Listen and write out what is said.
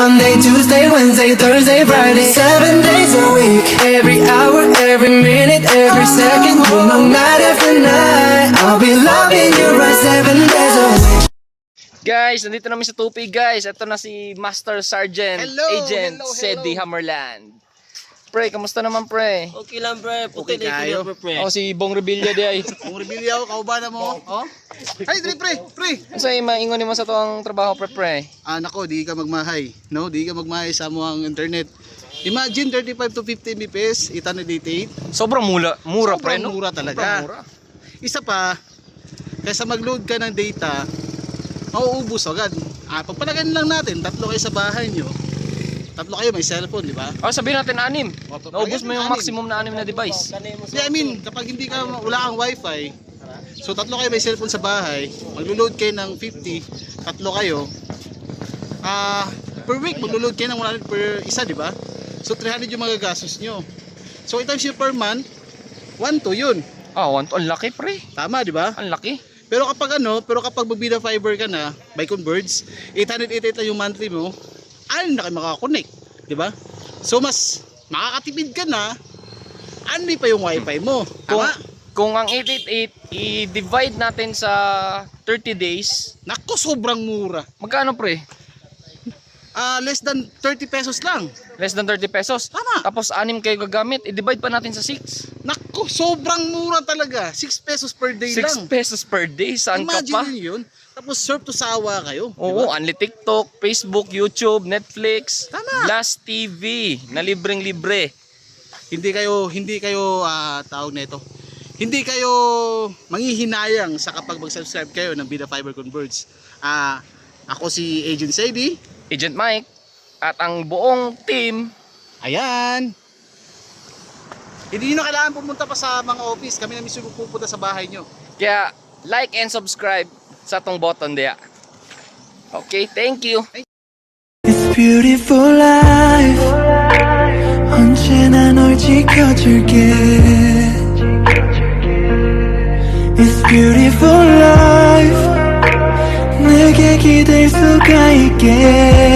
Monday, Tuesday, Wednesday, Thursday, Friday, 7 days a week. Every hour, every minute, every second, you know, night after night, I'll be loving you right 7 days a week. Guys, nandito namin sa Tupi guys. Ito na si Master Sergeant Agent Sedi Hammerland. Pre, kamusta naman pre? Okay lang pre, puti Okay na kayo. ito pre. Oh, si Bong Revilla di ay. Kung rebilya ako, kauba na mo. Oh? Ay, pre. Ano maingon mo sa tuang trabaho pre? Nako, di ka magmahay. No, di ka magmahay sa muang internet. Imagine 35 to 50 Mbps, itaniditate. Sobrang mura pre, no? Mura talaga. Sobrang mura. Isa pa, kaysa mag-load ka ng data, mauubos agad. Pagpalagyan lang natin, 3 kayo sa bahay nyo. 3 kayo may cellphone, di ba? Oh, sabihin natin 6. Pagpalagyan Naubos mo yung ng 6. maximum na 6 na device. I mean, kapag hindi ka, wala kang wifi, so 3 kayo may cellphone sa bahay, maglo-load kayo ng 50, 3 kayo, per week maglo-load kayo ng 100 per isa, di ba? So 300 yung magagastos nyo. So 8 times yun per month, 1 to yun. Ang laki pre. Tama, di ba? Ang laki. Pero kapag magbida fiber ka na, by converge, 888 na yung monthly mo, ano na kayo makakakonect, di ba? So mas makakatipid ka na, ano pa yung wifi mo. Tama? Kung ang 888 i-divide natin sa 30 days, Naku, sobrang mura. magkano pre? Less than 30 pesos lang. Less than 30 pesos. Tama. Tapos 6 kayo gagamit, i-divide pa natin sa 6. Naku, sobrang mura talaga. 6 pesos per day 6 lang. pesos per day, saan ka pa? Imagine yun. Tapos surf to sawa kayo. Oo, diba? only TikTok, Facebook, YouTube, Netflix, Tama. Blast TV, na libreng-libre. Hindi kayo tawag nito. Hindi kayo manghihinayang sa kapag mag-subscribe kayo ng Bida Fiber Converge. Ako si Agent Sedi. Agent Mike, at ang buong team, Ayan. Hindi nyo kailangan pumunta pa sa mga office. Kami na mismo pupunta sa bahay nyo. kaya like and subscribe sa tong button diya. Okay, thank you. It's beautiful life. 언제나 널 지켜줄게. It's beautiful life. 내게 기댈 수가 있게.